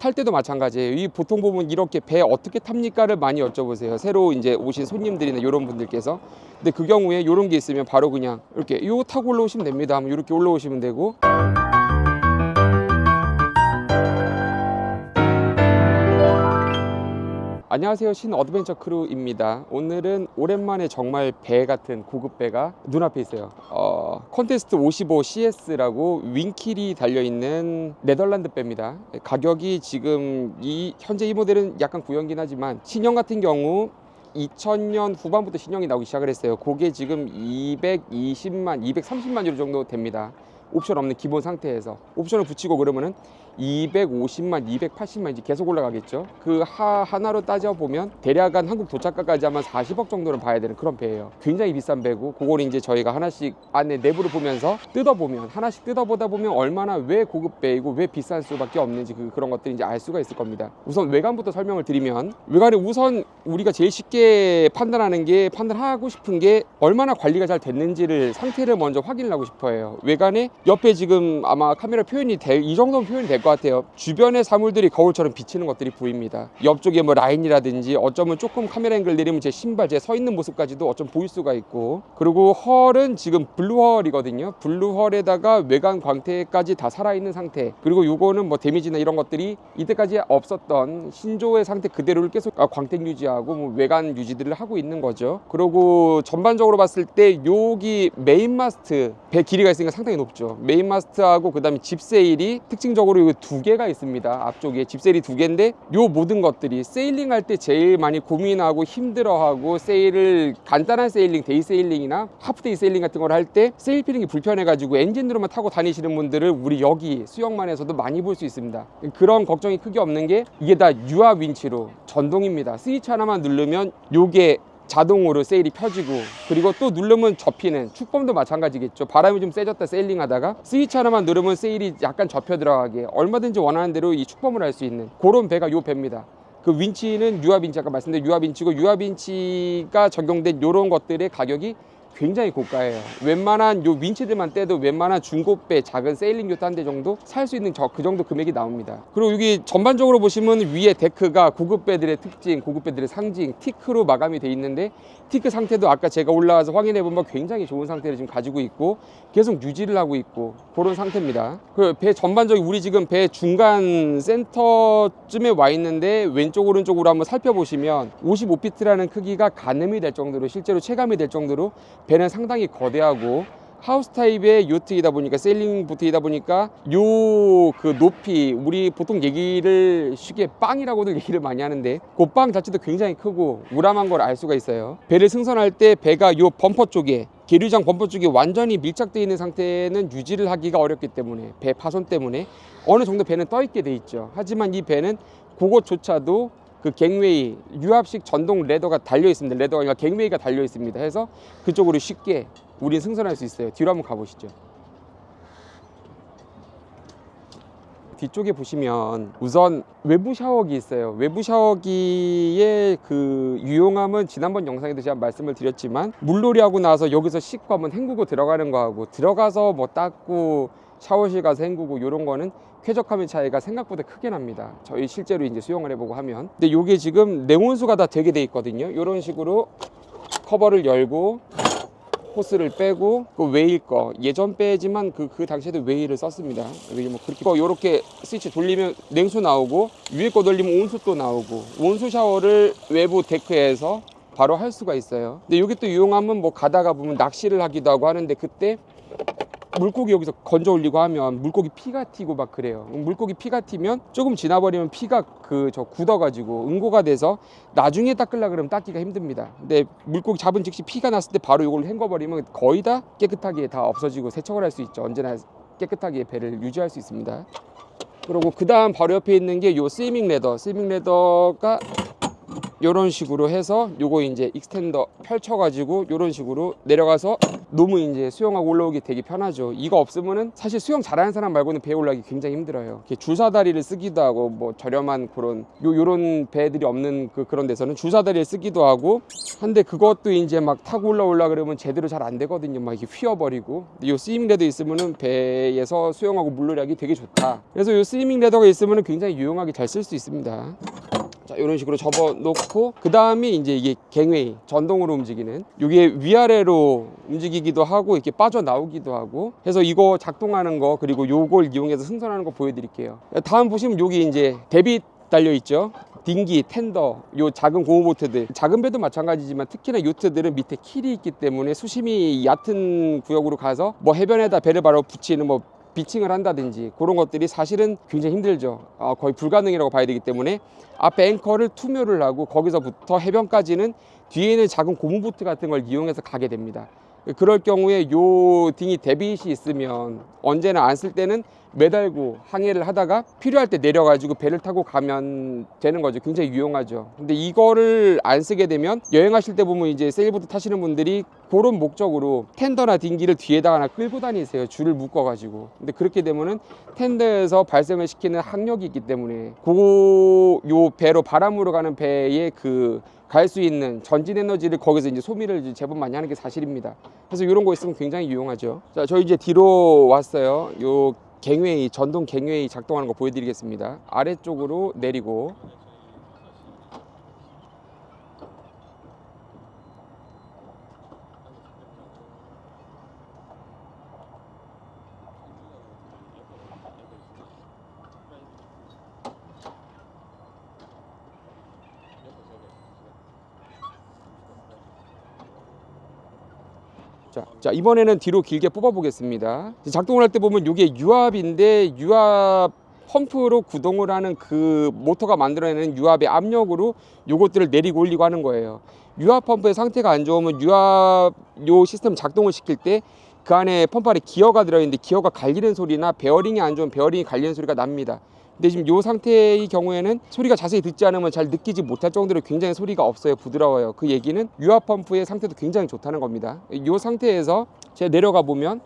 탈 때도 마찬가지예요. 이 보통 보면 이렇게 배 어떻게 탑니까를 많이 여쭤보세요. 새로 이제 오신 손님들이나 이런 분들께서. 근데 그 경우에 이런 게 있으면 바로 그냥 이렇게 이거 타고 올라오시면 됩니다 하면 이렇게 올라오시면 되고. 안녕하세요, 신 어드벤처 크루입니다. 오늘은 오랜만에 정말 배 같은 고급 배가 눈앞에 있어요. 콘테스트 55 CS라고 윙킬이 달려있는 네덜란드 배입니다. 가격이 지금 현재 이 모델은 약간 구형긴 하지만 신형 같은 경우 2000년 후반부터 신형이 나오기 시작을 했어요. 그게 지금 220만, 230만 유로 정도 됩니다. 옵션 없는 기본 상태에서 옵션을 붙이고 그러면은 250만, 280만 이제 계속 올라가겠죠. 그 하나로 따져보면 대략 한 한국 도착가까지 하면 40억 정도는 봐야 되는 그런 배예요. 굉장히 비싼 배고, 그걸 이제 저희가 하나씩 안에 내부를 보면서 뜯어보면, 하나씩 뜯어보다 보면 얼마나 왜 고급 배이고 왜 비싼 수밖에 없는지 그런 것들이 이제 알 수가 있을 겁니다. 우선 외관부터 설명을 드리면, 외관이 우선 우리가 제일 쉽게 판단하고 싶은 게 얼마나 관리가 잘 됐는지를 상태를 먼저 확인을 하고 싶어요. 외관에 옆에 지금 아마 카메라 표현이 이 정도면 표현이 될 것 같아요. 주변의 사물들이 거울처럼 비치는 것들이 보입니다. 옆쪽에 뭐 라인이라든지 어쩌면 조금 카메라 앵글 내리면 제 신발, 제 서 있는 모습까지도 어쩜 보일 수가 있고, 그리고 헐은 지금 블루헐이거든요. 블루헐에다가 외관 광택까지 다 살아있는 상태. 그리고 요거는 뭐 데미지나 이런 것들이 이때까지 없었던 신조의 상태 그대로를 계속 광택 유지하고 뭐 외관 유지들을 하고 있는 거죠. 그리고 전반적으로 봤을 때 여기 메인 마스트, 배 길이가 있으니까 상당히 높죠. 메인 마스트하고 그 다음에 집세일이 특징적으로 여기 두 개가 있습니다. 앞쪽에 집세일이 두 개인데, 요 모든 것들이 세일링 할 때 제일 많이 고민하고 힘들어하고, 세일을 간단한 세일링, 데이 세일링이나 하프데이 세일링 같은 걸 할 때 세일 피링이 불편해가지고 엔진으로만 타고 다니시는 분들을 우리 여기 수영만에서도 많이 볼 수 있습니다. 그런 걱정이 크게 없는 게 이게 다 유압 윈치로 전동입니다. 스위치 하나만 누르면 요게 자동으로 세일이 펴지고, 그리고 또 누르면 접히는, 축범도 마찬가지겠죠. 바람이 좀 세졌다 세일링 하다가 스위치 하나만 누르면 세일이 약간 접혀 들어가게 얼마든지 원하는 대로 이 축범을 할 수 있는 그런 배가 요 배입니다. 그 윈치는 유압 윈치, 아까 말씀드린 유압 윈치고, 유압 윈치가 적용된 요런 것들의 가격이 굉장히 고가예요. 웬만한 요 윈치들만 떼도 웬만한 중고배, 작은 세일링 요트 한 대 정도 살 수 있는 그 정도 금액이 나옵니다. 그리고 여기 전반적으로 보시면 위에 데크가 고급배들의 특징, 고급배들의 상징 티크로 마감이 돼 있는데, 티크 상태도 아까 제가 올라와서 확인해 보면 굉장히 좋은 상태를 지금 가지고 있고 계속 유지를 하고 있고 그런 상태입니다. 그 배 전반적인, 우리 지금 배 중간 센터쯤에 와 있는데 왼쪽 오른쪽으로 한번 살펴보시면 55피트라는 크기가 가늠이 될 정도로, 실제로 체감이 될 정도로 배는 상당히 거대하고 하우스 타입의 요트이다 보니까, 세일링 보트이다 보니까 요 그 높이, 우리 보통 얘기를 쉽게 빵이라고도 얘기를 많이 하는데 그 빵 자체도 굉장히 크고 우람한 걸 알 수가 있어요. 배를 승선할 때 배가 요 범퍼 쪽에, 계류장 범퍼 쪽에 완전히 밀착되어 있는 상태는 유지를 하기가 어렵기 때문에, 배 파손 때문에 어느 정도 배는 떠 있게 돼 있죠. 하지만 이 배는 그것조차도 그 갱웨이, 유압식 전동 레더가 달려 있습니다. 레더가 아니라 갱웨이가 달려 있습니다. 해서 그쪽으로 쉽게 우린 승선할 수 있어요. 뒤로 한번 가보시죠. 뒤쪽에 보시면 우선 외부 샤워기 있어요. 외부 샤워기의 그 유용함은 지난번 영상에도 제가 말씀을 드렸지만, 물놀이 하고 나서 여기서 씻고 한번 헹구고 들어가는 거하고, 들어가서 뭐 닦고 샤워실 가서 헹구고, 요런 거는 쾌적함의 차이가 생각보다 크게 납니다. 저희 실제로 이제 수영을 해보고 하면. 근데 요게 지금 내온수가 다 되게 돼 있거든요. 요런 식으로 커버를 열고 호스를 빼고, 그 웨일 거 예전 배지만 그 당시에도 웨일을 썼습니다. 뭐 그렇게 요렇게 스위치 돌리면 냉수 나오고, 위에 거 돌리면 온수 또 나오고, 온수 샤워를 외부 데크에서 바로 할 수가 있어요. 근데 여기 또 유용함은 뭐 가다가 보면 낚시를 하기도 하고 하는데, 그때 물고기 여기서 건져 올리고 하면 물고기 피가 튀고 막 그래요. 물고기 피가 튀면 조금 지나버리면 피가 굳어가지고 응고가 돼서 나중에 닦으려 그러면 닦기가 힘듭니다. 근데 물고기 잡은 즉시 피가 났을 때 바로 이걸 헹궈버리면 거의 다 깨끗하게 다 없어지고 세척을 할 수 있죠. 언제나 깨끗하게 배를 유지할 수 있습니다. 그리고 그 다음 바로 옆에 있는 게 요 스위밍 레더. 스위밍 레더가 요런 식으로 해서 요거 이제 익스텐더 펼쳐가지고 요런 식으로 내려가서 너무 이제 수영하고 올라오기 되게 편하죠. 이거 없으면은 사실 수영 잘하는 사람 말고는 배에 올라가기 굉장히 힘들어요. 이렇게 줄사다리를 쓰기도 하고 뭐 저렴한 그런 요런 배들이 없는 그런 데서는 줄사다리를 쓰기도 하고 한데 그것도 이제 막 타고 올라오려 그러면 제대로 잘 안 되거든요. 막 이렇게 휘어버리고. 근데 요 스위밍 레더 있으면은 배에서 수영하고 물놀이하기 되게 좋다. 그래서 요 스위밍 레더가 있으면은 굉장히 유용하게 잘 쓸 수 있습니다. 자, 이런 식으로 접어 놓고 그 다음에 이제 이게 갱웨이 전동으로 움직이는 이게 위아래로 움직이기도 하고 이렇게 빠져나오기도 하고 해서 이거 작동하는 거 그리고 요걸 이용해서 승선하는 거 보여드릴게요. 다음 보시면 여기 이제 대비 달려 있죠. 딩기, 텐더, 요 작은 고무보트들, 작은 배도 마찬가지지만 특히나 요트들은 밑에 킬이 있기 때문에 수심이 얕은 구역으로 가서 뭐 해변에다 배를 바로 붙이는 뭐 비칭을 한다든지 그런 것들이 사실은 굉장히 힘들죠. 거의 불가능이라고 봐야 되기 때문에 앞에 앵커를 투묘를 하고 거기서부터 해변까지는 뒤에 있는 작은 고무보트 같은 걸 이용해서 가게 됩니다. 그럴 경우에 요 딩이 데빗이 있으면 언제나 안 쓸 때는 매달고 항해를 하다가 필요할 때 내려가지고 배를 타고 가면 되는 거죠. 굉장히 유용하죠. 근데 이거를 안 쓰게 되면 여행하실 때 보면 이제 세일보트 타시는 분들이 그런 목적으로 텐더나 딩기를 뒤에다가 하나 끌고 다니세요. 줄을 묶어 가지고. 근데 그렇게 되면은 텐더에서 발생을 시키는 항력이 있기 때문에 요 배로 바람으로 가는 배의 갈 수 있는 전진 에너지를 거기서 이제 소비를 이제 제법 많이 하는 게 사실입니다. 그래서 이런 거 있으면 굉장히 유용하죠. 자, 저희 이제 뒤로 왔어요. 요 갱웨이, 전동 갱웨이 작동하는 거 보여드리겠습니다. 아래쪽으로 내리고 자, 이번에는 뒤로 길게 뽑아 보겠습니다. 작동을 할 때 보면 이게 유압인데 유압 펌프로 구동을 하는 그 모터가 만들어내는 유압의 압력으로 요것들을 내리고 올리고 하는 거예요. 유압 펌프의 상태가 안 좋으면 유압 요 시스템 작동을 시킬 때 그 안에 펌프 안에 기어가 들어있는데 기어가 갈리는 소리나 베어링이 안 좋으면 베어링이 갈리는 소리가 납니다. 근데 지금 이 상태의 경우에는 소리가 자세히 듣지 않으면 잘 느끼지 못할 정도로 굉장히 소리가 없어요. 부드러워요. 그 얘기는 유압 펌프의 상태도 굉장히 좋다는 겁니다. 이 상태에서 제가 내려가 보면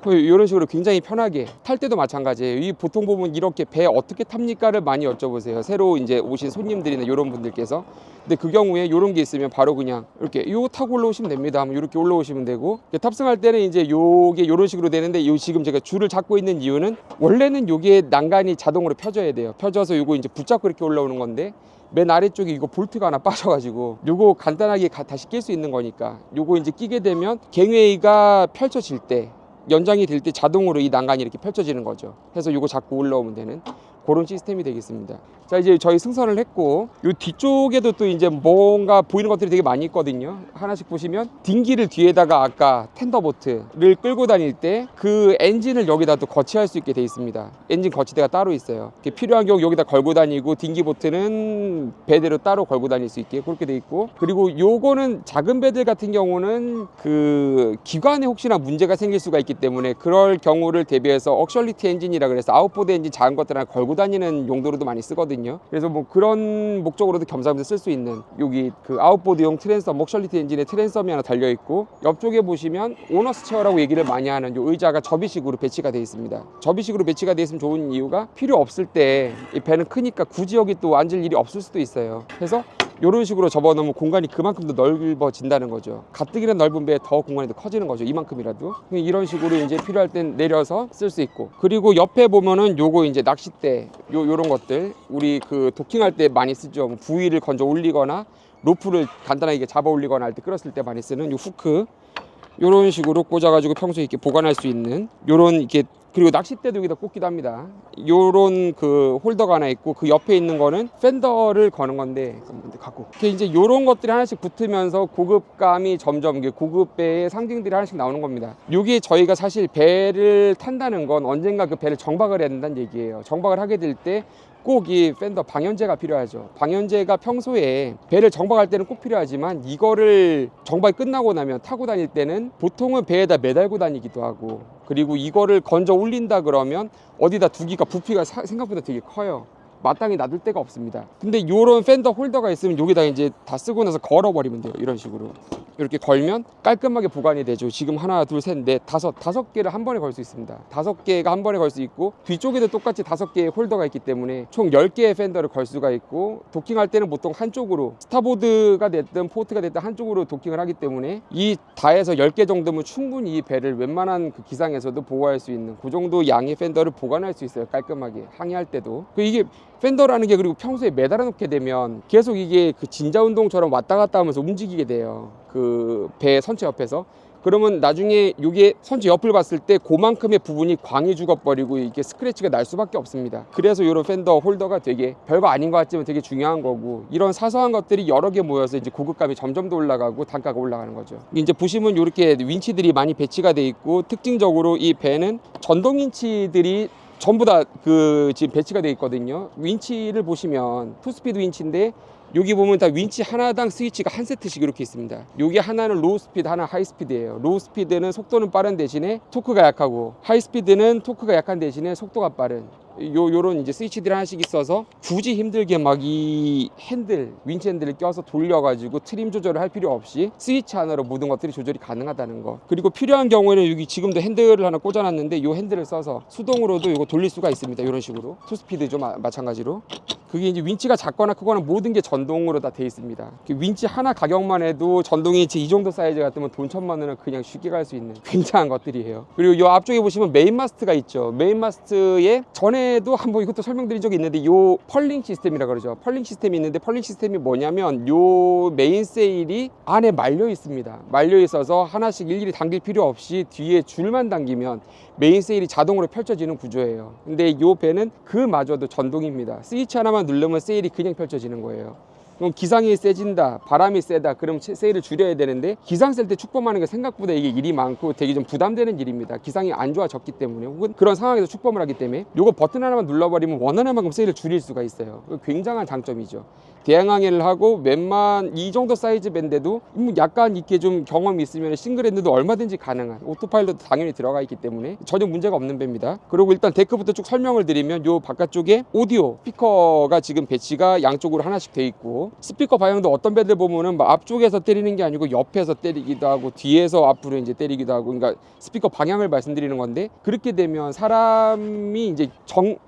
이런 식으로 굉장히 편하게 탈 때도 마찬가지예요. 이 보통 보면 이렇게 배 어떻게 탑니까를 많이 여쭤보세요. 새로 이제 오신 손님들이나 이런 분들께서. 근데 그 경우에 이런 게 있으면 바로 그냥 이렇게 요 타고 올라오시면 됩니다. 하면 이렇게 올라오시면 되고 탑승할 때는 이제 요게 이런 식으로 되는데 요 지금 제가 줄을 잡고 있는 이유는 원래는 요게 난간이 자동으로 펴져야 돼요. 펴져서 요거 이제 붙잡고 이렇게 올라오는 건데 맨 아래쪽에 이거 볼트가 하나 빠져가지고 요거 간단하게 다시 낄 수 있는 거니까 요거 이제 끼게 되면 갱웨이가 펼쳐질 때 연장이 될 때 자동으로 이 난간이 이렇게 펼쳐지는 거죠. 해서 이거 잡고 올라오면 되는 그런 시스템이 되겠습니다. 자, 이제 저희 승선을 했고 요 뒤쪽에도 또 이제 뭔가 보이는 것들이 되게 많이 있거든요. 하나씩 보시면 딩기를 뒤에다가 아까 텐더보트를 끌고 다닐 때 그 엔진을 여기다 또 거치할 수 있게 돼 있습니다. 엔진 거치대가 따로 있어요. 필요한 경우 여기다 걸고 다니고 딩기보트는 배대로 따로 걸고 다닐 수 있게 그렇게 돼 있고 그리고 요거는 작은 배들 같은 경우는 그 기관에 혹시나 문제가 생길 수가 있기 때문에 그럴 경우를 대비해서 억셜리티 엔진이라 그래서 아웃보드 엔진 작은 것들을 걸고 다니는 용도로도 많이 쓰거든요. 그래서 뭐 그런 목적으로도 겸사겸사 쓸 수 있는 여기 그 아웃보드용 트랜섬 억셜리티 엔진에 트랜섬이 하나 달려 있고 옆쪽에 보시면 오너스 체어라고 얘기를 많이 하는 요 의자가 접이식으로 배치가 되어 있습니다. 접이식으로 배치가 되어 있으면 좋은 이유가 필요 없을 때 이 배는 크니까 굳이 여기 또 앉을 일이 없을 수도 있어요. 그래서 이런 식으로 접어놓으면 공간이 그만큼 더 넓어진다는 거죠. 가뜩이나 넓은 배에 더 공간이 더 커지는 거죠. 이만큼이라도. 이런 식으로 이제 필요할 땐 내려서 쓸 수 있고. 그리고 옆에 보면은 요거 이제 낚싯대, 요런 것들 우리 그 도킹할 때 많이 쓰죠. 뭐 부위를 건져 올리거나 로프를 간단하게 잡아 올리거나 할 때 끌었을 때 많이 쓰는 요 후크. 요런 식으로 꽂아가지고 평소에 이렇게 보관할 수 있는 요런 이렇게 그리고 낚싯대도 여기다 꽂기도 합니다. 요런 그 홀더가 하나 있고 그 옆에 있는 거는 팬더를 거는 건데 갖고 이제 요런 것들이 하나씩 붙으면서 고급감이 점점 고급배의 상징들이 하나씩 나오는 겁니다. 요게 저희가 사실 배를 탄다는 건 언젠가 그 배를 정박을 해야 된다는 얘기예요. 정박을 하게 될 때 꼭 이 팬더 방현제가 필요하죠. 방현제가 평소에 배를 정박할 때는 꼭 필요하지만 이거를 정박이 끝나고 나면 타고 다닐 때는 보통은 배에다 매달고 다니기도 하고 그리고 이거를 건져 올린다 그러면 어디다 두기가 부피가 생각보다 되게 커요. 마땅히 놔둘 데가 없습니다. 근데 요런 팬더 홀더가 있으면 여기다 이제 다 쓰고 나서 걸어버리면 돼요. 이런 식으로 이렇게 걸면 깔끔하게 보관이 되죠. 지금 하나 둘 셋 넷 다섯 개를 한 번에 걸 수 있습니다. 5개가 한 번에 걸 수 있고 뒤쪽에도 똑같이 5개의 홀더가 있기 때문에 총 10개의 팬더를 걸 수가 있고, 도킹할 때는 보통 한쪽으로 스타보드가 됐든 포트가 됐든 한쪽으로 도킹을 하기 때문에 이 다해서 10개 정도면 충분히 이 배를 웬만한 그 기상에서도 보호할 수 있는 그 정도 양의 팬더를 보관할 수 있어요. 깔끔하게 항해할 때도. 이게 팬더라는 게 그리고 평소에 매달아 놓게 되면 계속 이게 그 진자 운동처럼 왔다 갔다 하면서 움직이게 돼요. 그 배 선체 옆에서. 그러면 나중에 이게 선체 옆을 봤을 때 그만큼의 부분이 광이 죽어버리고 이게 스크래치가 날 수밖에 없습니다. 그래서 이런 팬더 홀더가 되게 별거 아닌 것 같지만 되게 중요한 거고, 이런 사소한 것들이 여러 개 모여서 이제 고급감이 점점 더 올라가고 단가가 올라가는 거죠. 이제 보시면 이렇게 윈치들이 많이 배치가 돼 있고, 특징적으로 이 배는 전동 윈치들이 전부 다 그 지금 배치가 돼 있거든요. 윈치를 보시면 투스피드 윈치인데 여기 보면 다 윈치 하나당 스위치가 한 세트씩 이렇게 있습니다. 여기 하나는 로우 스피드, 하나 하이 스피드예요. 로우 스피드는 속도는 빠른 대신에 토크가 약하고, 하이 스피드는 토크가 약한 대신에 속도가 빠른 요런 이제 스위치들이 하나씩 있어서 굳이 힘들게 막 이 핸들, 윈치 핸들을 껴서 돌려가지고 트림 조절을 할 필요 없이 스위치 하나로 모든 것들이 조절이 가능하다는 거. 그리고 필요한 경우에는 여기 지금도 핸들을 하나 꽂아놨는데 이 핸들을 써서 수동으로도 이거 돌릴 수가 있습니다. 이런 식으로 투스피드죠, 마찬가지로. 그게 이제 윈치가 작거나 크거나 모든 게 전동으로 다 돼 있습니다. 윈치 하나 가격만 해도 전동 윈치 이 정도 사이즈 같으면 돈 1,000만 원은 그냥 쉽게 갈 수 있는 굉장한 것들이에요. 그리고 이 앞쪽에 보시면 메인 마스트가 있죠. 메인 마스트에 전에도 한번 이것도 설명드린 적이 있는데 요 펄링 시스템이라 그러죠. 펄링 시스템이 있는데, 펄링 시스템이 뭐냐면 요 메인 세일이 안에 말려 있습니다. 말려 있어서 하나씩 일일이 당길 필요 없이 뒤에 줄만 당기면 메인 세일이 자동으로 펼쳐지는 구조예요. 근데 요 배는 그마저도 전동입니다. 스위치 하나만 누르면 세일이 그냥 펼쳐지는 거예요. 그럼 기상이 세진다, 바람이 세다, 그럼 세일을 줄여야 되는데, 기상 셀 때 축범하는 게 생각보다 이게 일이 많고 되게 좀 부담되는 일입니다. 기상이 안 좋아졌기 때문에, 혹은 그런 상황에서 축범을 하기 때문에 요거 버튼 하나만 눌러버리면 원하는 만큼 세일을 줄일 수가 있어요. 굉장한 장점이죠. 대항해를 하고 이 정도 사이즈 밴데도 약간 이렇게 좀 경험이 있으면 싱글핸드도 얼마든지 가능한, 오토파일럿도 당연히 들어가 있기 때문에 전혀 문제가 없는 배입니다. 그리고 일단 데크부터 쭉 설명을 드리면, 요 바깥쪽에 오디오 스피커가 지금 배치가 양쪽으로 하나씩 돼 있고, 스피커 방향도 어떤 배들 보면은 막 앞쪽에서 때리는 게 아니고 옆에서 때리기도 하고 뒤에서 앞으로 이제 때리기도 하고, 그러니까 스피커 방향을 말씀드리는 건데, 그렇게 되면 사람이 이제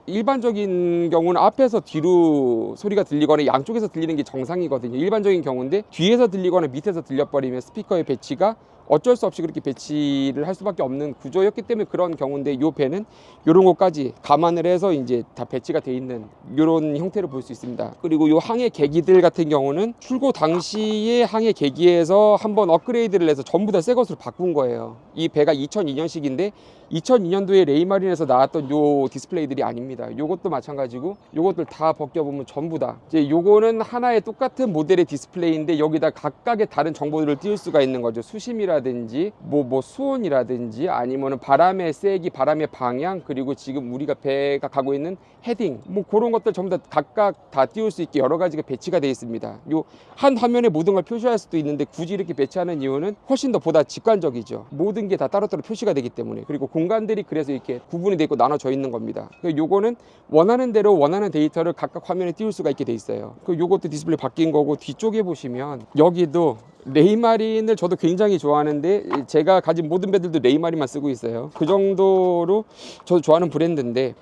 일반적인 경우는 앞에서 뒤로 소리가 들리거나 양쪽에서 들리는 게 정상이거든요. 일반적인 경우인데, 뒤에서 들리거나 밑에서 들려버리면 스피커의 배치가 어쩔 수 없이 그렇게 배치를 할 수밖에 없는 구조였기 때문에 그런 경우인데, 요 배는 요런 것까지 감안을 해서 이제 다 배치가 돼 있는 요런 형태를 볼 수 있습니다. 그리고 요 항해 계기들 같은 경우는 출고 당시에 항해 계기에서 한번 업그레이드를 해서 전부 다 새 것으로 바꾼 거예요. 이 배가 2002년식인데 2002년도에 레이마린에서 나왔던 요 디스플레이들이 아닙니다. 요것도 마찬가지고, 요것들 다 벗겨보면 전부 다 이제 요거는 하나의 똑같은 모델의 디스플레이인데 여기다 각각의 다른 정보들을 띄울 수가 있는 거죠. 수심이라든지 뭐 수온이라든지 아니면은 바람의 세기, 바람의 방향, 그리고 지금 우리가 배가 가고 있는 헤딩, 뭐 그런 것들 전부 다 각각 다 띄울 수 있게 여러 가지가 배치가 되어 있습니다. 요 한 화면에 모든 걸 표시할 수도 있는데 굳이 이렇게 배치하는 이유는 훨씬 더 보다 직관적이죠. 모든 게 다 따로따로 표시가 되기 때문에. 그리고 공간들이 그래서 이렇게 구분이 되어 있고 나눠져 있는 겁니다. 요거는 원하는 대로 원하는 데이터를 각각 화면에 띄울 수가 있게 돼 있어요. 요것도 디스플레이 바뀐 거고, 뒤쪽에 보시면 여기도 레이마린을 저도 굉장히 좋아하는데, 제가 가진 모든 배들도 레이마린만 쓰고 있어요. 그 정도로 저도 좋아하는 브랜드인데,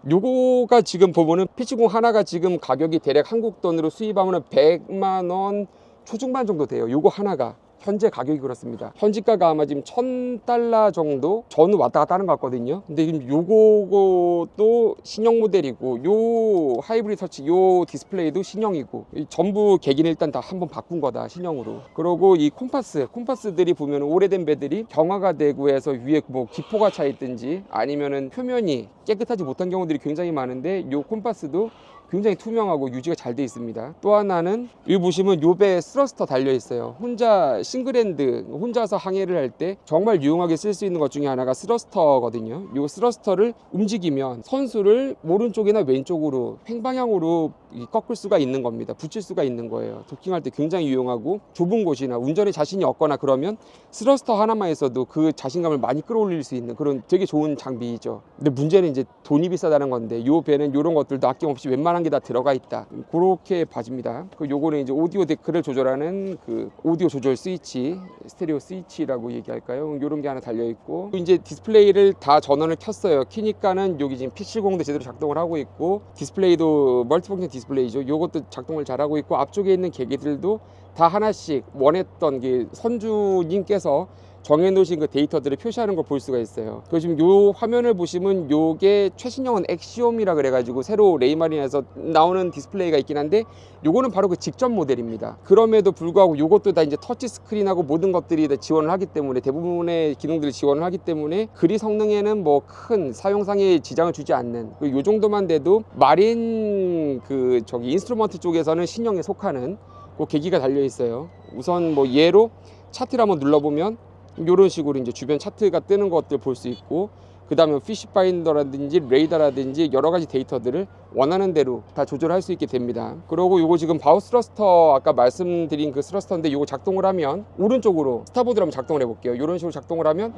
요거가 지금 보면은 피치공 하나가 지금 가격이 대략 한국 돈으로 수입하면 100만 원 초중반 정도 돼요. 요거 하나가 현재 가격이 그렇습니다. 현지가가 아마 지금 $1,000 정도 저는 왔다 갔다 하는 것 같거든요. 근데 지금 요거도 신형 모델이고, 요 하이브리드 터치 요 디스플레이도 신형이고, 전부 계기는 일단 다 한번 바꾼 거다, 신형으로. 그리고 이 콤파스들이 보면 오래된 배들이 경화가 되고 해서 위에 뭐 기포가 차 있든지 아니면은 표면이 깨끗하지 못한 경우들이 굉장히 많은데, 요 콤파스도 굉장히 투명하고 유지가 잘 돼 있습니다. 또 하나는 여기 보시면 요 배에 스러스터 달려 있어요. 혼자 싱글핸드 혼자서 항해를 할 때 정말 유용하게 쓸 수 있는 것 중에 하나가 스러스터거든요. 요 스러스터를 움직이면 선수를 오른쪽이나 왼쪽으로 횡방향으로 꺾을 수가 있는 겁니다. 붙일 수가 있는 거예요. 도킹할 때 굉장히 유용하고, 좁은 곳이나 운전에 자신이 없거나 그러면 스러스터 하나만 있어도 그 자신감을 많이 끌어올릴 수 있는 그런 되게 좋은 장비이죠. 근데 문제는 이제 돈이 비싸다는 건데, 요 배는 이런 것들도 아낌없이 웬만한 게 다 들어가 있다. 그렇게 봐집니다. 요거는 이제 오디오 데크를 조절하는 그 오디오 조절 스위치, 스테레오 스위치라고 얘기할까요? 요런 게 하나 달려 있고, 이제 디스플레이를 다 전원을 켰어요. 키니까는 여기 지금 P70도 제대로 작동을 하고 있고, 디스플레이도 멀티펑션 디스플레이죠. 요것도 작동을 잘 하고 있고, 앞쪽에 있는 계기들도 다 하나씩 원했던 게 선주님께서 정해놓으신 그 데이터들을 표시하는 걸 볼 수가 있어요. 그 지금 요 화면을 보시면 요게 최신형은 엑시옴이라 그래가지고 새로 레이마린에서 나오는 디스플레이가 있긴 한데, 요거는 바로 그 직전 모델입니다. 그럼에도 불구하고 요것도 다 이제 터치 스크린하고 모든 것들이 다 지원을 하기 때문에, 대부분의 기능들을 지원을 하기 때문에 그리 성능에는 뭐 큰 사용상의 지장을 주지 않는, 요 정도만 돼도 마린 그 저기 인스트루먼트 쪽에서는 신형에 속하는 그 계기가 달려 있어요. 우선 뭐 얘로 차트를 한번 눌러보면 이런 식으로 이제 주변 차트가 뜨는 것들 볼 수 있고, 그 다음에 피쉬 파인더라든지 레이더라든지 여러 가지 데이터들을 원하는 대로 다 조절할 수 있게 됩니다. 그리고 요거 지금 바우 스러스터, 아까 말씀드린 그 스러스터인데, 요거 작동을 하면 오른쪽으로 스타보드를 한번 작동을 해볼게요. 이런 식으로 작동을 하면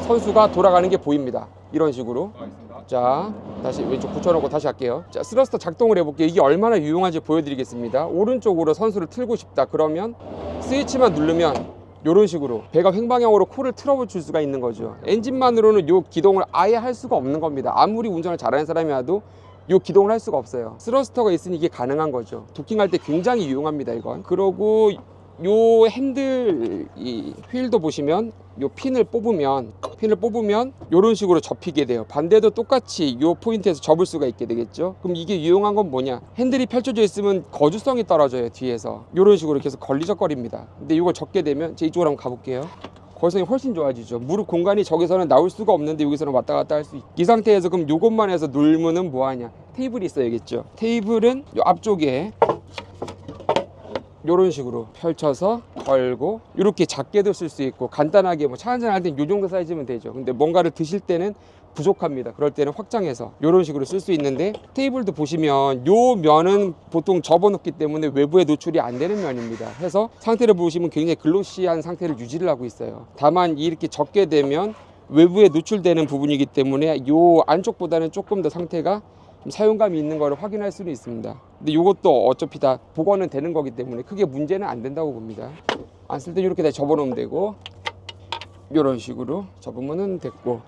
선수가 돌아가는 게 보입니다. 이런 식으로. 자, 다시 왼쪽 붙여놓고 다시 할게요. 자, 스러스터 작동을 해볼게요. 이게 얼마나 유용한지 보여드리겠습니다. 오른쪽으로 선수를 틀고 싶다 그러면 스위치만 누르면 이런 식으로 배가 횡방향으로 코를 틀어줄 수가 있는 거죠. 엔진만으로는 이 기동을 아예 할 수가 없는 겁니다. 아무리 운전을 잘하는 사람이라도 이 기동을 할 수가 없어요. 스러스터가 있으니 이게 가능한 거죠. 도킹할 때 굉장히 유용합니다, 이건. 그러고 요 핸들, 이 휠도 보시면 요 핀을 뽑으면 이런 식으로 접히게 돼요. 반대도 똑같이 요 포인트에서 접을 수가 있게 되겠죠. 그럼 이게 유용한 건 뭐냐, 핸들이 펼쳐져 있으면 거주성이 떨어져요. 뒤에서 이런 식으로 계속 걸리적거립니다. 근데 이걸 접게 되면, 제 이쪽으로 한번 가볼게요. 거리성이 훨씬 좋아지죠. 무릎 공간이 저기서는 나올 수가 없는데 여기서는 왔다 갔다 할 수 있고, 이 상태에서 그럼 요것만 해서 놀면은 뭐하냐, 테이블이 있어야겠죠. 테이블은 요 앞쪽에 이런 식으로 펼쳐서 걸고, 이렇게 작게도 쓸 수 있고, 간단하게 뭐 차 한잔 할 땐 이 정도 사이즈면 되죠. 근데 뭔가를 드실 때는 부족합니다. 그럴 때는 확장해서 이런 식으로 쓸 수 있는데, 테이블도 보시면 요 면은 보통 접어놓기 때문에 외부에 노출이 안 되는 면입니다. 해서 상태를 보시면 굉장히 글로시한 상태를 유지를 하고 있어요. 다만 이렇게 접게 되면 외부에 노출되는 부분이기 때문에 요 안쪽보다는 조금 더 상태가 사용감이 있는 거를 확인할 수는 있습니다. 근데 이것도 어차피 다 복원은 되는 거기 때문에 크게 문제는 안 된다고 봅니다. 안 쓸 때 이렇게 다 접어놓으면 되고, 이런 식으로 접으면 됐고,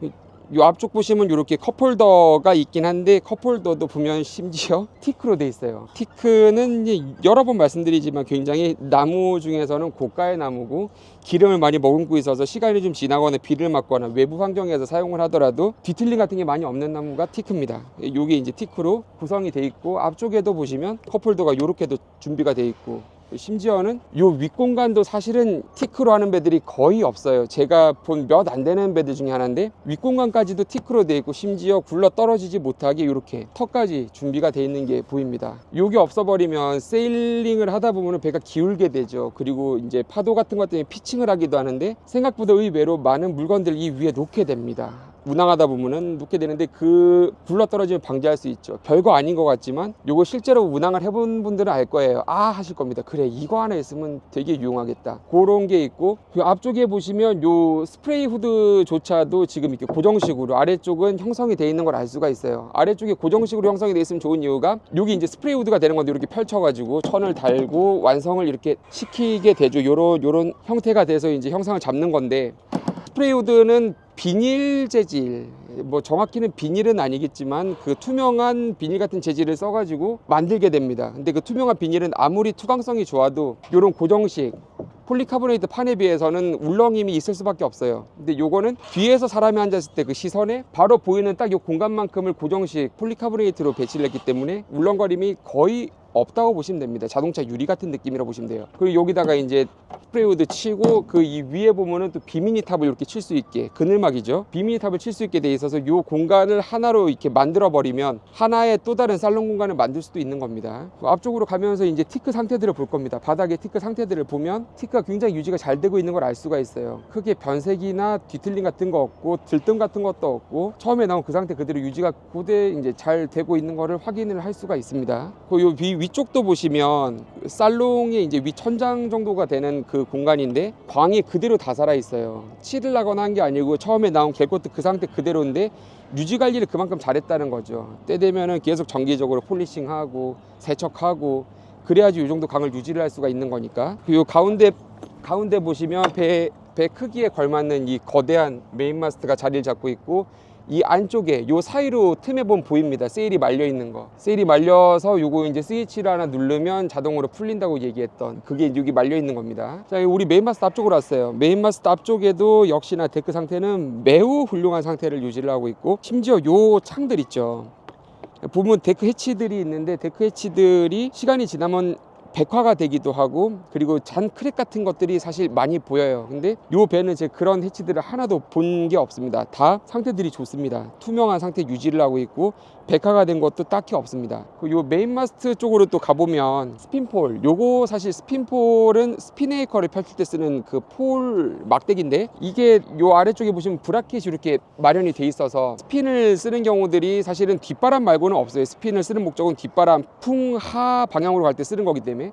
이 앞쪽 보시면 이렇게 컵홀더가 있긴 한데, 컵홀더도 보면 심지어 티크로 돼 있어요. 티크는 이제 여러 번 말씀드리지만 굉장히 나무 중에서는 고가의 나무고, 기름을 많이 머금고 있어서 시간이 좀 지나거나 비를 맞거나 외부 환경에서 사용을 하더라도 뒤틀림 같은 게 많이 없는 나무가 티크입니다. 이게 이제 티크로 구성이 돼 있고, 앞쪽에도 보시면 컵홀더가 이렇게도 준비가 돼 있고, 심지어는 요 윗공간도 사실은 티크로 하는 배들이 거의 없어요. 제가 본 몇 안 되는 배들 중에 하나인데, 윗공간까지도 티크로 되어 있고, 심지어 굴러 떨어지지 못하게 이렇게 턱까지 준비가 되어 있는 게 보입니다. 요게 없어버리면 세일링을 하다 보면 배가 기울게 되죠. 그리고 이제 파도 같은 것 때문에 피칭을 하기도 하는데, 생각보다 의외로 많은 물건들 이 위에 놓게 됩니다. 운항하다 보면은 놓게 되는데, 그 굴러 떨어지면 방지할 수 있죠. 별거 아닌 것 같지만 요거 실제로 운항을 해본 분들은 알 거예요. 아, 하실 겁니다. 그래, 이거 하나 있으면 되게 유용하겠다. 그런 게 있고, 그 앞쪽에 보시면 요 스프레이 후드조차도 지금 이렇게 고정식으로, 아래쪽은 형성이 되어 있는 걸 알 수가 있어요. 아래쪽에 고정식으로 형성이 되어 있으면 좋은 이유가, 여기 이제 스프레이 후드가 되는 건데, 이렇게 펼쳐가지고 천을 달고 완성을 이렇게 시키게 되죠. 요런 형태가 돼서 이제 형상을 잡는 건데, 스프레이 후드는 비닐 재질, 뭐 정확히는 비닐은 아니겠지만 그 투명한 비닐 같은 재질을 써가지고 만들게 됩니다. 근데 그 투명한 비닐은 아무리 투광성이 좋아도 이런 고정식 폴리카보네이트 판에 비해서는 울렁임이 있을 수밖에 없어요. 근데 요거는 뒤에서 사람이 앉았을 때 그 시선에 바로 보이는 딱 이 공간만큼을 고정식 폴리카보네이트로 배치를 했기 때문에 울렁거림이 거의 없다고 보시면 됩니다. 자동차 유리 같은 느낌이라고 보시면 돼요. 그리고 여기다가 이제 스프레이우드 치고, 그 이 위에 보면은 또 비미니 탑을 이렇게 칠 수 있게, 그늘막이죠. 비미니 탑을 칠 수 있게 돼 있어서 이 공간을 하나로 이렇게 만들어 버리면 하나의 또 다른 살롱 공간을 만들 수도 있는 겁니다. 앞쪽으로 가면서 이제 티크 상태들을 볼 겁니다. 바닥의 티크 상태들을 보면 티크가 굉장히 유지가 잘 되고 있는 걸 알 수가 있어요. 크게 변색이나 뒤틀림 같은 거 없고, 들뜸 같은 것도 없고, 처음에 나온 그 상태 그대로 유지가 고대 이제 잘 되고 있는 거를 확인을 할 수가 있습니다. 그 요 위쪽도 보시면 살롱의 이제 위 천장 정도가 되는 그 공간인데 광이 그대로 다 살아 있어요. 칠을 하거나 한 게 아니고 처음에 나온 겔코트 그 상태 그대로인데 유지 관리를 그만큼 잘했다는 거죠. 때 되면은 계속 정기적으로 폴리싱하고 세척하고 그래야지 이 정도 강을 유지를 할 수가 있는 거니까. 그리고 가운데 보시면 배 크기에 걸맞는 이 거대한 메인 마스트가 자리를 잡고 있고 이 안쪽에 요 사이로 틈에 보면 보입니다. 세일이 말려 있는 거. 세일이 말려서 요거 이제 스위치를 하나 누르면 자동으로 풀린다고 얘기했던 그게 여기 말려 있는 겁니다. 자, 우리 메인 마스트 앞쪽으로 왔어요. 메인 마스트 앞쪽에도 역시나 데크 상태는 매우 훌륭한 상태를 유지를 하고 있고 심지어 요 창들 있죠. 보면 데크 해치들이 있는데 데크 해치들이 시간이 지나면 백화가 되기도 하고 그리고 잔 크랙 같은 것들이 사실 많이 보여요. 근데 요 배는 제 그런 해치들을 하나도 본 게 없습니다. 다 상태들이 좋습니다. 투명한 상태 유지를 하고 있고 백화가 된 것도 딱히 없습니다. 요 메인 마스트 쪽으로 또 가보면 스핀폴, 요거 사실 스핀폴은 스피네이커를 펼칠 때 쓰는 그 폴 막대기인데 이게 요 아래쪽에 보시면 브라켓이 이렇게 마련이 돼 있어서 스핀을 쓰는 경우들이 사실은 뒷바람 말고는 없어요. 스핀을 쓰는 목적은 뒷바람 풍하 방향으로 갈 때 쓰는 거기 때문에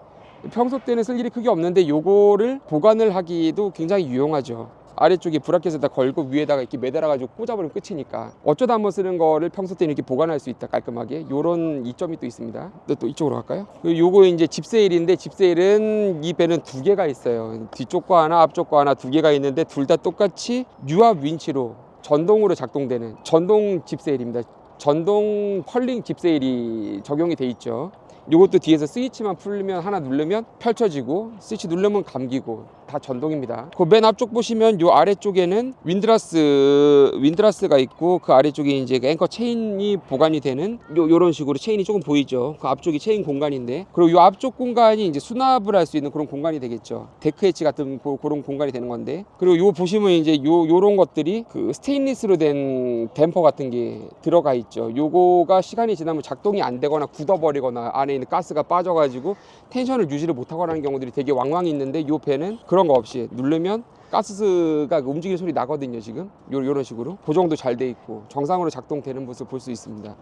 평소 때는 쓸 일이 크게 없는데 요거를 보관을 하기도 굉장히 유용하죠. 아래쪽에 브라켓에다 걸고 위에다가 이렇게 매달아 가지고 꽂아버리면 끝이니까 어쩌다 한번 쓰는 거를 평소 때는 이렇게 보관할 수 있다 깔끔하게. 요런 이점이 또 있습니다. 또 이쪽으로 갈까요? 요거 이제 집세일인데 집세일은 이 배는 두 개가 있어요. 뒤쪽과 하나 앞쪽과 하나 두 개가 있는데 둘 다 똑같이 유압 윈치로 전동으로 작동되는 전동 집세일입니다. 전동 펄링 집세일이 적용이 돼 있죠. 요것도 뒤에서 스위치만 풀면 하나 누르면 펼쳐지고 스위치 누르면 감기고 다 전동입니다. 그 맨 앞쪽 보시면 요 아래쪽에는 윈드라스가 있고 그 아래쪽에 이제 앵커 체인이 보관이 되는 요런 식으로 체인이 조금 보이죠. 그 앞쪽이 체인 공간인데 그리고 요 앞쪽 공간이 이제 수납을 할 수 있는 그런 공간이 되겠죠. 데크 엣지 같은 그런 공간이 되는 건데 그리고 요 보시면 이제 요런 것들이 그 스테인리스로 된 댐퍼 같은 게 들어가 있죠. 요거가 시간이 지나면 작동이 안 되거나 굳어버리거나 안에 있는 가스가 빠져가지고 텐션을 유지를 못하거나 하는 경우들이 되게 왕왕 있는데 요 배는 그런 거 없이 누르면 가스가 움직이는 소리 나거든요. 지금 요런 식으로 고정도 잘 돼 있고 정상으로 작동되는 모습을 볼 수 있습니다.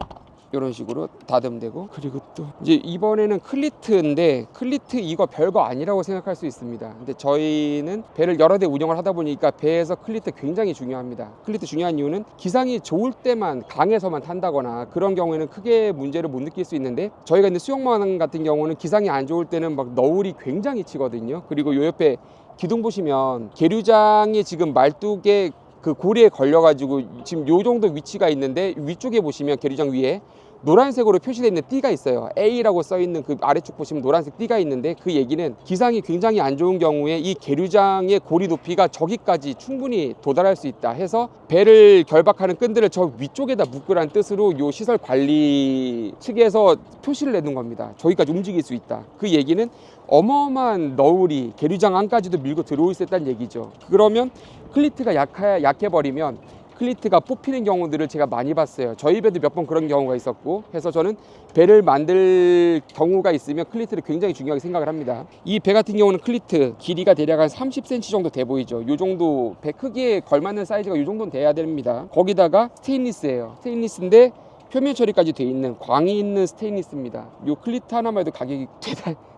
이런 식으로 다듬되고 그리고 또 이제 이번에는 클리트인데 클리트 이거 별거 아니라고 생각할 수 있습니다. 근데 저희는 배를 여러 대 운영을 하다 보니까 배에서 클리트 굉장히 중요합니다. 클리트 중요한 이유는 기상이 좋을 때만 강에서만 탄다거나 그런 경우에는 크게 문제를 못 느낄 수 있는데 저희가 이제 수영만 같은 경우는 기상이 안 좋을 때는 막 너울이 굉장히 치거든요. 그리고 요 옆에 기둥 보시면 계류장에 지금 말뚝에 그 고리에 걸려가지고 지금 요 정도 위치가 있는데 위쪽에 보시면 계류장 위에 노란색으로 표시되어 있는 띠가 있어요. A라고 써있는 그 아래쪽 보시면 노란색 띠가 있는데 그 얘기는 기상이 굉장히 안 좋은 경우에 이 계류장의 고리 높이가 저기까지 충분히 도달할 수 있다 해서 배를 결박하는 끈들을 저 위쪽에다 묶으라는 뜻으로 요 시설 관리 측에서 표시를 내는 겁니다. 저기까지 움직일 수 있다. 그 얘기는 어마어마한 너울이 계류장 안까지도 밀고 들어올 수 있다는 얘기죠. 그러면 클리트가 약해버리면 클리트가 뽑히는 경우들을 제가 많이 봤어요. 저희 배도 몇 번 그런 경우가 있었고 해서 저는 배를 만들 경우가 있으면 클리트를 굉장히 중요하게 생각을 합니다. 이 배 같은 경우는 클리트 길이가 대략 한 30cm 정도 돼 보이죠. 요 정도 배 크기에 걸맞는 사이즈가 요 정도는 돼야 됩니다. 거기다가 스테인리스예요. 스테인리스인데 표면 처리까지 돼 있는 광이 있는 스테인리스입니다. 요 클리트 하나만 해도 가격이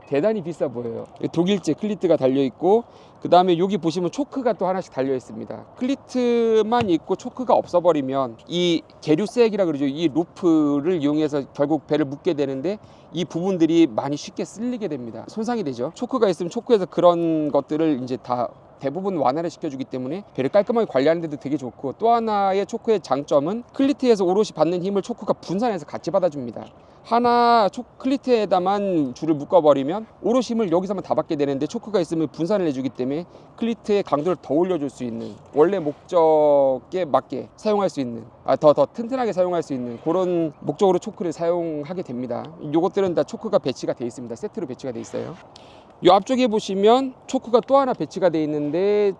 대단히 비싸 보여요. 독일제 클리트가 달려있고 그 다음에 여기 보시면 초크가 또 하나씩 달려 있습니다. 클리트만 있고 초크가 없어버리면 이 계류색이라 그러죠. 이 로프를 이용해서 결국 배를 묶게 되는데 이 부분들이 많이 쉽게 쓸리게 됩니다. 손상이 되죠. 초크가 있으면 초크에서 그런 것들을 이제 다 대부분 완화를 시켜주기 때문에 배를 깔끔하게 관리하는 데도 되게 좋고 또 하나의 초크의 장점은 클리트에서 오롯이 받는 힘을 초크가 분산해서 같이 받아줍니다. 하나 클리트에다만 줄을 묶어버리면 오롯이 힘을 여기서만 다 받게 되는데 초크가 있으면 분산을 해주기 때문에 클리트의 강도를 더 올려줄 수 있는 원래 목적에 맞게 사용할 수 있는 더 튼튼하게 사용할 수 있는 그런 목적으로 초크를 사용하게 됩니다. 이것들은 다 초크가 배치가 돼 있습니다. 세트로 배치가 돼 있어요. 이 앞쪽에 보시면 초크가 또 하나 배치가 돼 있는데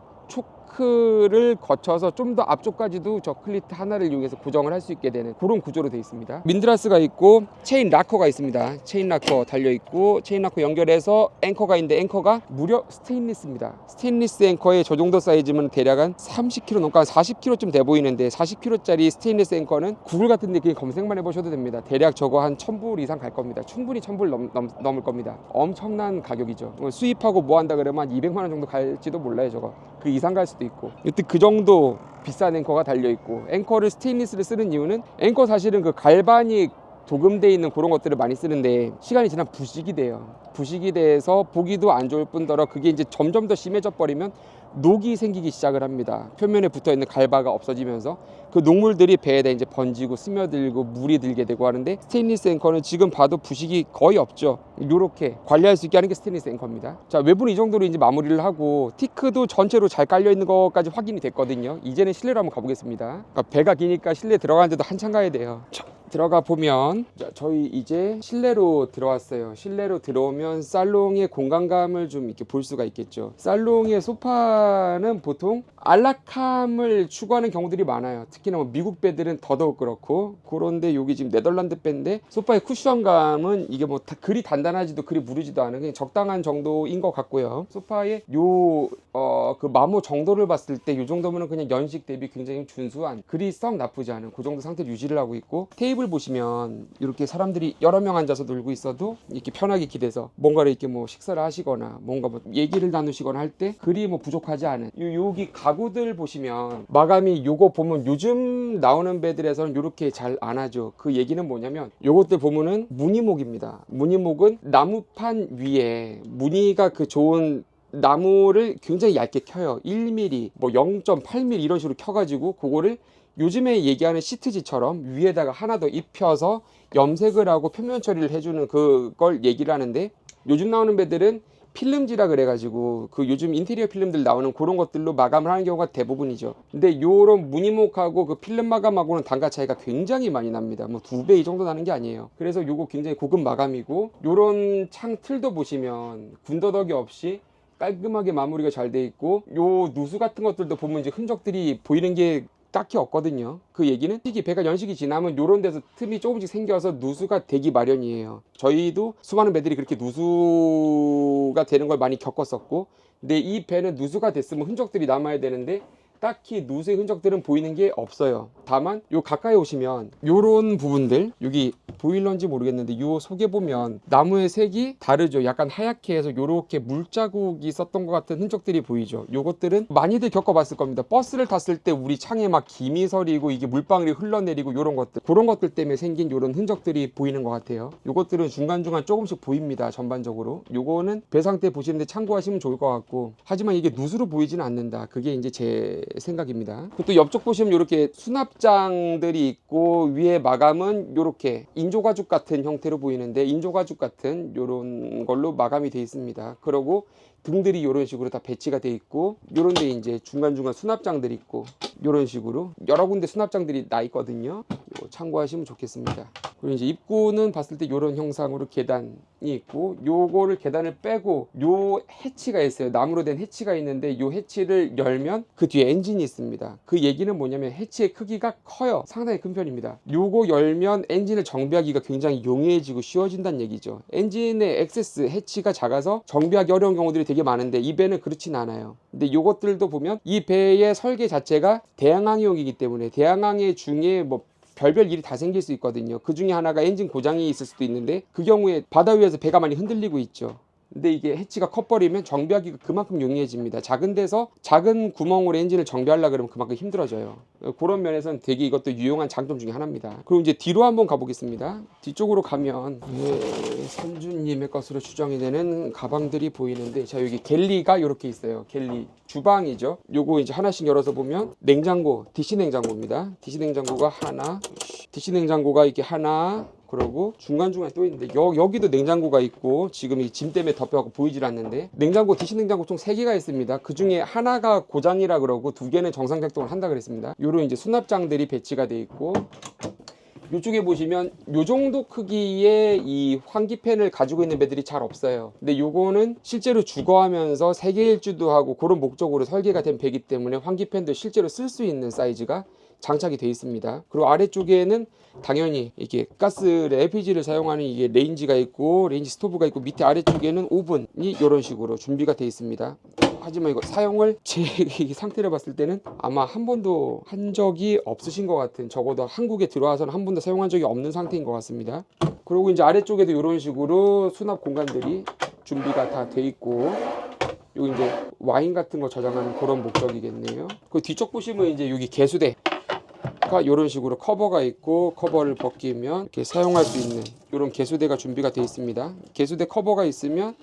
링크를 거쳐서 좀 더 앞쪽까지도 저 클리트 하나를 이용해서 고정을 할 수 있게 되는 그런 구조로 되어 있습니다. 민드라스가 있고 체인 락커가 있습니다. 체인 락커 달려 있고 체인 락커 연결해서 앵커가 있는데 앵커가 무려 스테인리스입니다. 스테인리스 앵커에 저 정도 사이즈면 대략 한 30kg 넘고 한 40kg쯤 돼 보이는데 40kg짜리 스테인리스 앵커는 구글 같은데 그냥 검색만 해보셔도 됩니다. 대략 저거 한 1000불 이상 갈 겁니다. 충분히 1000불 넘을 겁니다. 엄청난 가격이죠. 수입하고 뭐 한다 그러면 한 200만 원 정도 갈지도 몰라요. 저거 그 이상 갈 수도 있고. 여튼 그 정도 비싼 앵커가 달려 있고, 앵커를 스테인리스를 쓰는 이유는 앵커 사실은 그 갈바닉 도금돼 있는 그런 것들을 많이 쓰는데 시간이 지나면 부식이 돼요. 부식이 돼서 보기도 안 좋을 뿐더러 그게 이제 점점 더 심해져 버리면 녹이 생기기 시작을 합니다. 표면에 붙어있는 갈바가 없어지면서 그 녹물들이 배에다 이제 번지고 스며들고 물이 들게 되고 하는데, 스테인리스 앵커는 지금 봐도 부식이 거의 없죠. 이렇게 관리할 수 있게 하는 게 스테인리스 앵커입니다. 자, 외부는 이 정도로 이제 마무리를 하고 티크도 전체로 잘 깔려 있는 것까지 확인이 됐거든요. 이제는 실내로 한번 가보겠습니다. 그러니까 배가 기니까 실내 들어가는데도 한참 가야 돼요. 들어가 보면, 자, 저희 이제 실내로 들어왔어요. 실내로 들어오면 살롱의 공간감을 좀 이렇게 볼 수가 있겠죠. 살롱의 소파는 보통 안락함을 추구하는 경우들이 많아요. 특히나 뭐 미국 배들은 더더욱 그렇고, 그런데 여기 지금 네덜란드 배인데 소파의 쿠션감은 이게 뭐 그리 단단하지도 그리 무르지도 않은 그냥 적당한 정도인 것 같고요. 소파의 그 마모 정도를 봤을 때 이 정도면 그냥 연식 대비 굉장히 준수한, 그리 썩 나쁘지 않은 그 정도 상태를 유지를 하고 있고, 테이블 보시면 이렇게 사람들이 여러 명 앉아서 놀고 있어도 이렇게 편하게 기대서 뭔가를 이렇게 뭐 식사를 하시거나 뭔가 뭐 얘기를 나누시거나 할 때 그리 뭐 부족하지 않은, 여기 가구들 보시면 마감이 요거 보면 요즘 나오는 배들에서는 이렇게 잘 안 하죠. 그 얘기는 뭐냐면 요것들 보면은 무늬목입니다. 무늬목은 나무판 위에 무늬가 그 좋은 나무를 굉장히 얇게 켜요. 1mm, 뭐 0.8mm 이런 식으로 켜가지고 그거를 요즘에 얘기하는 시트지처럼 위에다가 하나 더 입혀서 염색을 하고 표면 처리를 해주는 그걸 얘기를 하는데, 요즘 나오는 배들은 필름지라 그래가지고 그 요즘 인테리어 필름들 나오는 그런 것들로 마감을 하는 경우가 대부분이죠. 근데 요런 무늬목하고 그 필름 마감하고는 단가 차이가 굉장히 많이 납니다. 뭐 2배 이 정도 나는 게 아니에요. 그래서 요거 굉장히 고급 마감이고, 요런 창 틀도 보시면 군더더기 없이 깔끔하게 마무리가 잘 돼 있고, 요 누수 같은 것들도 보면 이제 흔적들이 보이는 게 딱히 없거든요. 그 얘기는 배가 연식이 지나면 요런 데서 틈이 조금씩 생겨서 누수가 되기 마련이에요. 저희도 수많은 배들이 그렇게 누수가 되는 걸 많이 겪었었고, 근데 이 배는 누수가 됐으면 흔적들이 남아야 되는데 딱히 누수의 흔적들은 보이는 게 없어요. 다만 요 가까이 오시면 요런 부분들, 여기 보일런지 모르겠는데 요 속에 보면 나무의 색이 다르죠. 약간 하얗게 해서 요렇게 물자국이 있었던 것 같은 흔적들이 보이죠. 요것들은 많이들 겪어봤을 겁니다. 버스를 탔을 때 우리 창에 막 김이 서리고 이게 물방울이 흘러내리고 요런 것들, 그런 것들 때문에 생긴 요런 흔적들이 보이는 것 같아요. 요것들은 중간중간 조금씩 보입니다. 전반적으로 요거는 배 상태 보시는데 참고하시면 좋을 것 같고, 하지만 이게 누수로 보이지는 않는다. 그게 이제 제 생각입니다. 또 옆쪽 보시면 이렇게 수납장들이 있고, 위에 마감은 이렇게 인조가죽 같은 형태로 보이는데 인조가죽 같은 이런 걸로 마감이 되어 있습니다. 그리고 등들이 이런 식으로 다 배치가 되어 있고, 요런 데 이제 중간중간 수납장들이 있고, 이런 식으로 여러 군데 수납장들이 나 있거든요. 요거 참고하시면 좋겠습니다. 그리고 이제 입구는 봤을 때 이런 형상으로 계단이 있고, 요거를 계단을 빼고 요 해치가 있어요. 나무로 된 해치가 있는데 요 해치를 열면 그 뒤에 엔진이 있습니다. 그 얘기는 뭐냐면 해치의 크기가 커요. 상당히 큰 편입니다. 요거 열면 엔진을 정비하기가 굉장히 용이해지고 쉬워진다는 얘기죠. 엔진의 액세스 해치가 작아서 정비하기 어려운 경우들이 되게 많은데 이 배는 그렇진 않아요. 근데 요것들도 보면 이 배의 설계 자체가 대양항용이기 때문에 대양항해 중에 뭐 별별 일이 다 생길 수 있거든요. 그 중에 하나가 엔진 고장이 있을 수도 있는데 그 경우에 바다 위에서 배가 많이 흔들리고 있죠. 근데 이게 해치가 커버리면 정비하기가 그만큼 용이해집니다. 작은 데서 작은 구멍으로 엔진을 정비하려고 그러면 그만큼 힘들어져요. 그런 면에서는 되게 이것도 유용한 장점 중에 하나입니다. 그리고 이제 뒤로 한번 가보겠습니다. 뒤쪽으로 가면 선주님의 것으로 추정이 되는 가방들이 보이는데, 자, 여기 갤리가 이렇게 있어요. 갤리 주방이죠. 요거 이제 하나씩 열어서 보면 냉장고, DC 냉장고입니다. DC 냉장고가 하나, DC 냉장고가 이렇게 하나, 그리고 중간중간에 또 있는데 여기도 냉장고가 있고, 지금 이 짐 때문에 덮여갖고 보이질 않는데 냉장고, DC 냉장고 총 3개가 있습니다. 그 중에 하나가 고장이라 그러고 2개는 정상 작동을 한다 그랬습니다. 요런 이제 수납장들이 배치가 돼 있고, 이쪽에 보시면 요 정도 크기의 이 환기팬을 가지고 있는 배들이 잘 없어요. 근데 요거는 실제로 주거하면서 세계 일주도 하고 그런 목적으로 설계가 된 배이기 때문에 환기팬도 실제로 쓸 수 있는 사이즈가 장착이 되어 있습니다. 그리고 아래쪽에는 당연히 이게 가스를 LPG를 사용하는 이게 레인지가 있고 레인지 스토브가 있고 밑에 아래쪽에는 오븐이 이런 식으로 준비가 되어 있습니다. 하지만 이거 사용을 제 상태를 봤을 때는 아마 한 번도 한 적이 없으신 것 같은, 적어도 한국에 들어와서는 한 번도 사용한 적이 없는 상태인 것 같습니다. 그리고 이제 아래쪽에도 이런 식으로 수납 공간들이 준비가 다 돼 있고, 여기 이제 와인 같은 거 저장하는 그런 목적이겠네요. 그 뒤쪽 보시면 이제 여기 개수대 이런 식으로 커버가 있고, 커버를 벗기면 이렇게 사용할 수 있는 이런 개수대가 준비가 되어 있습니다. 개수대 커버가 있으면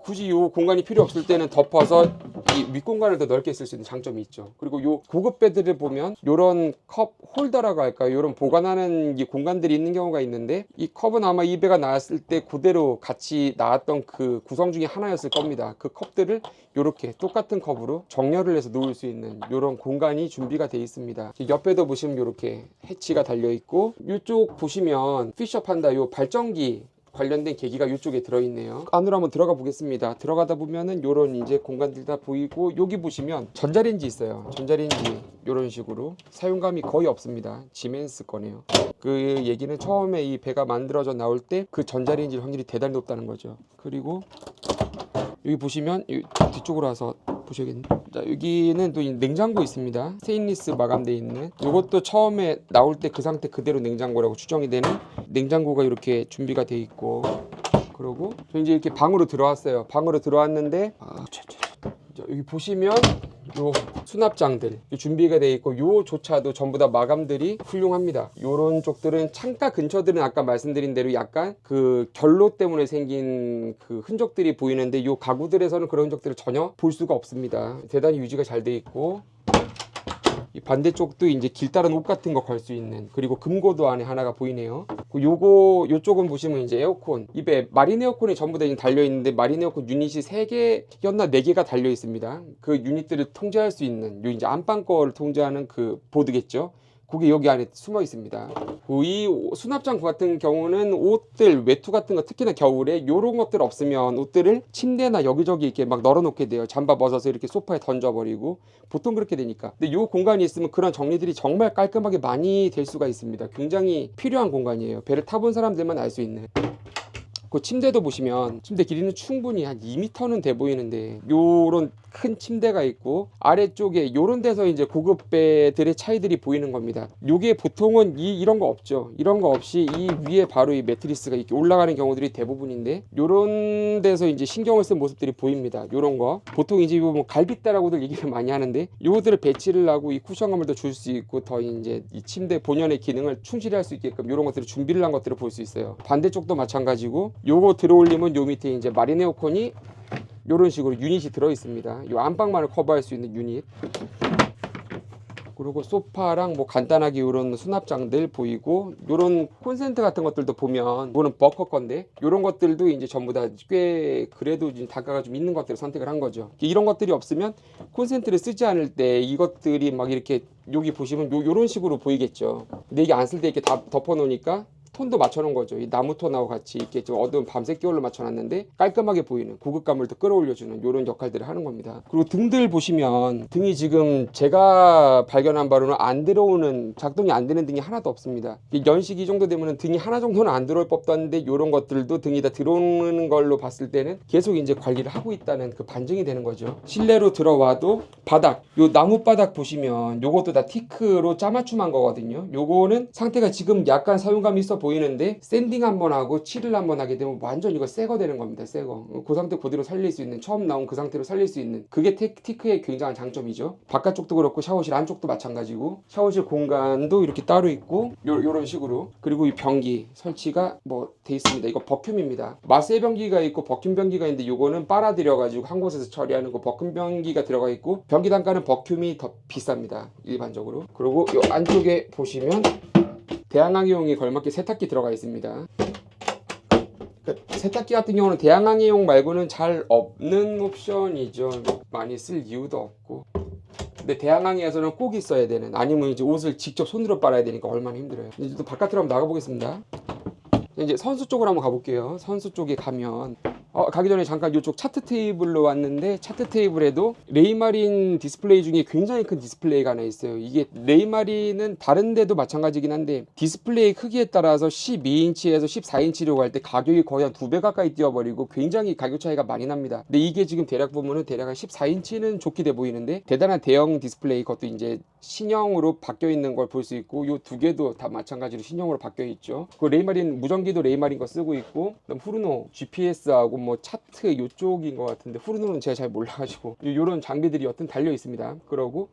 굳이 이 공간이 필요 없을 때는 덮어서 이 윗공간을 더 넓게 쓸 수 있는 장점이 있죠. 그리고 이 고급 배들을 보면 이런 컵 홀더라고 할까요? 이런 보관하는 이 공간들이 있는 경우가 있는데, 이 컵은 아마 이 배가 나왔을 때 그대로 같이 나왔던 그 구성 중에 하나였을 겁니다. 그 컵들을 이렇게 똑같은 컵으로 정렬을 해서 놓을 수 있는 이런 공간이 준비가 되어 있습니다. 옆에도 보시면 이렇게 해치가 달려 있고, 이쪽 보시면 피셔 판다 이 발전기 관련된 계기가 이쪽에 들어있네요. 안으로 한번 들어가 보겠습니다. 들어가다 보면은 요런 이제 공간들 다 보이고, 여기 보시면 전자레인지 있어요. 전자레인지 요런 식으로 사용감이 거의 없습니다. 지멘스 거네요. 그 얘기는 처음에 이 배가 만들어져 나올 때 그 전자레인지 확률이 대단히 높다는 거죠. 그리고 여기 보시면 뒤쪽으로 와서 보셔야겠네. 자, 여기는 또 냉장고 있습니다. 스테인리스 마감되어 있는, 이것도 처음에 나올 때 그 상태 그대로 냉장고라고 추정이 되는 냉장고가 이렇게 준비가 되어 있고, 그리고 저 이제 이렇게 방으로 들어왔어요. 방으로 들어왔는데 여기 보시면 요 수납장들 준비가 되어 있고, 요조차도 전부 다 마감들이 훌륭합니다. 요런 쪽들은 창가 근처들은 아까 말씀드린 대로 약간 그 결로 때문에 생긴 그 흔적들이 보이는데, 요 가구들에서는 그런 흔적들을 전혀 볼 수가 없습니다. 대단히 유지가 잘 되어 있고, 이 반대쪽도 이제 길 따른 옷 같은 거 걸 수 있는, 그리고 금고도 안에 하나가 보이네요. 요쪽은 보시면 이제 에어컨, 입에 마린 에어컨이 전부 다 달려 있는데, 마린 에어컨 유닛이 3개였나 4개가 달려 있습니다. 그 유닛들을 통제할 수 있는 요 이제 안방 거를 통제하는 그 보드겠죠. 그게 여기 안에 숨어 있습니다. 이 수납장 같은 경우는 옷들, 외투 같은 거, 특히나 겨울에 요런 것들 없으면 옷들을 침대나 여기저기 이렇게 막 널어 놓게 돼요. 잠바 벗어서 이렇게 소파에 던져버리고, 보통 그렇게 되니까. 근데 요 공간이 있으면 그런 정리들이 정말 깔끔하게 많이 될 수가 있습니다. 굉장히 필요한 공간이에요. 배를 타본 사람들만 알 수 있는. 그 침대도 보시면 침대 길이는 충분히 한 2m는 돼 보이는데, 요런 큰 침대가 있고, 아래쪽에 요런 데서 이제 고급 배들의 차이들이 보이는 겁니다. 요게 보통은 이런 거 없죠. 이런 거 없이 이 위에 바로 이 매트리스가 이렇게 올라가는 경우들이 대부분인데, 요런 데서 이제 신경을 쓴 모습들이 보입니다. 요런 거 보통 이제 뭐 갈빗대라고들 얘기를 많이 하는데, 요거들을 배치를 하고 이 쿠션감을 더 줄 수 있고, 더 이제 이 침대 본연의 기능을 충실히 할 수 있게끔 요런 것들을 준비를 한 것들을 볼 수 있어요. 반대쪽도 마찬가지고, 요거 들어올리면 요 밑에 이제 마린 에어컨이 요런 식으로 유닛이 들어 있습니다. 요 안방만을 커버할 수 있는 유닛. 그리고 소파랑 뭐 간단하게 요런 수납장들 보이고, 요런 콘센트 같은 것들도 보면, 이거는 버커 건데 요런 것들도 이제 전부 다 꽤 그래도 좀 단가가 좀 있는 것들을 선택을 한 거죠. 이런 것들이 없으면 콘센트를 쓰지 않을 때 이것들이 막 이렇게 여기 보시면 요런 식으로 보이겠죠. 근데 이게 안 쓸 때 이렇게 다 덮어 놓으니까 톤도 맞춰놓은 거죠. 이 나무 톤하고 같이 이렇게 좀 어두운 밤색 계열로 맞춰놨는데 깔끔하게 보이는, 고급감을 더 끌어올려주는 이런 역할들을 하는 겁니다. 그리고 등들 보시면, 등이 지금 제가 발견한 바로는 안 들어오는, 작동이 안 되는 등이 하나도 없습니다. 연식 이 정도 되면 등이 하나 정도는 안 들어올 법도 한데, 이런 것들도 등이 다 들어오는 걸로 봤을 때는 계속 이제 관리를 하고 있다는 그 반증이 되는 거죠. 실내로 들어와도 바닥, 요 나무 바닥 보시면 요것도 다 티크로 짜맞춤한 거거든요. 요거는 상태가 지금 약간 사용감이 있어 보이는데, 샌딩 한번 하고 칠을 한번 하게 되면 완전 이거 새거 되는 겁니다. 새거. 그 상태 그대로 살릴 수 있는, 처음 나온 그 상태로 살릴 수 있는, 그게 티크의 굉장한 장점이죠. 바깥쪽도 그렇고 샤워실 안쪽도 마찬가지고, 샤워실 공간도 이렇게 따로 있고, 요런 식으로. 그리고 이 변기 설치가 뭐 돼 있습니다. 이거 버큐입니다. 마세 변기가 있고 버큐 변기가 있는데, 요거는 빨아들여 가지고 한 곳에서 처리하는 거 버큐 변기가 들어가 있고, 변기 단가는 버큐이 더 비쌉니다. 일반적으로. 그리고 요 안쪽에 보시면 대항하기용에 걸맞게 세탁기 들어가 있습니다. 세탁기 같은 경우는 대항하기용 말고는 잘 없는 옵션이죠. 많이 쓸 이유도 없고. 근데 대항항에서는 꼭 있어야 되는, 아니면 이제 옷을 직접 손으로 빨아야 되니까 얼마나 힘들어요. 이제 또 바깥으로 한번 나가 보겠습니다. 이제 선수 쪽으로 한번 가볼게요. 선수 쪽에 가면 가기 전에 잠깐 이쪽 차트 테이블로 왔는데, 차트 테이블에도 레이마린 디스플레이 중에 굉장히 큰 디스플레이가 하나 있어요. 이게 레이마린은 다른 데도 마찬가지긴 한데 디스플레이 크기에 따라서 12인치에서 14인치로 갈 때 가격이 거의 한 2배 가까이 뛰어버리고 굉장히 가격 차이가 많이 납니다. 근데 이게 지금 대략 보면은 대략 한 14인치는 좋게 돼 보이는데, 대단한 대형 디스플레이, 그것도 이제 신형으로 바뀌어 있는 걸 볼 수 있고, 요 두 개도 다 마찬가지로 신형으로 바뀌어 있죠. 그 레이마린 무전기도 레이마린 거 쓰고 있고, 그다음 후르노 GPS하고 뭐 차트 요쪽인 것 같은데, 후르노는 제가 잘 몰라가지고 요런 장비들이 여튼 달려 있습니다. 그러고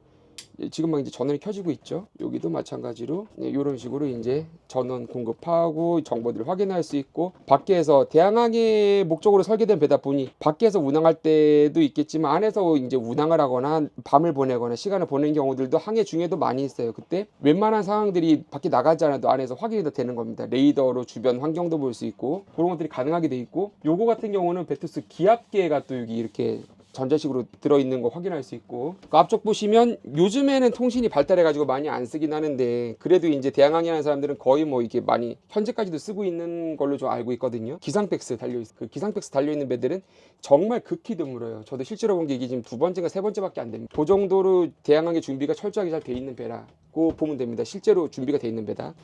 지금 막 이제 전원이 켜지고 있죠. 여기도 마찬가지로 이런 식으로 이제 전원 공급하고 정보들을 확인할 수 있고, 밖에서 대항항의 목적으로 설계된 배다 보니 밖에서 운항할 때도 있겠지만 안에서 이제 운항을 하거나 밤을 보내거나 시간을 보낸 경우들도 항해 중에도 많이 있어요. 그때 웬만한 상황들이 밖에 나가지 않아도 안에서 확인이 다 되는 겁니다. 레이더로 주변 환경도 볼 수 있고 그런 것들이 가능하게 돼 있고, 요거 같은 경우는 베투스 기압계가 또 여기 이렇게 전자식으로 들어있는 거 확인할 수 있고, 그 앞쪽 보시면 요즘에는 통신이 발달해가지고 많이 안 쓰긴 하는데, 그래도 이제 대항항이라는 사람들은 거의 뭐 이게 많이 현재까지도 쓰고 있는 걸로 좀 알고 있거든요. 기상백스 달려있어요. 그 기상백스 달려있는 배들은 정말 극히 드물어요. 저도 실제로 본 게 이게 지금 2번째인가 3번째밖에 안 됩니다. 그 정도로 대항항의 준비가 철저하게 잘 돼 있는 배라고 보면 됩니다. 실제로 준비가 돼 있는 배다.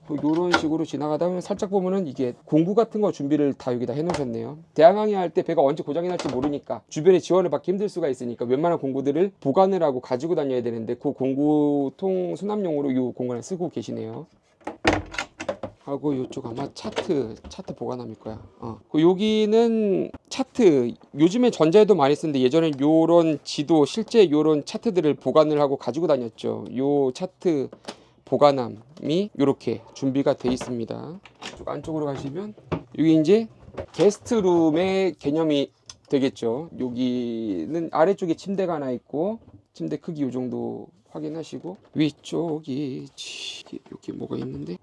이런 식으로 지나가다 보면 살짝 보면은 이게 공구 같은 거 준비를 다 여기다 해놓으셨네요. 대항항이 할 때 배가 언제 고장이 날지 모르니까 주변에 지원을 받기 힘들 수가 있으니까 웬만한 공구들을 보관을 하고 가지고 다녀야 되는데, 그 공구통 수납용으로 이 공간을 쓰고 계시네요. 하고 이쪽 아마 차트 보관함일 거야. 여기는 차트, 요즘에 전자에도 많이 쓰는데 예전에 요런 지도, 실제 요런 차트들을 보관을 하고 가지고 다녔죠. 요 차트 보관함이 이렇게 준비가 되어 있습니다. 쭉 안쪽으로 가시면 여기 이제 게스트룸의 개념이 되겠죠. 여기는 아래쪽에 침대가 하나 있고, 침대 크기 이 정도 확인하시고, 위쪽이 여기 뭐가 있는데,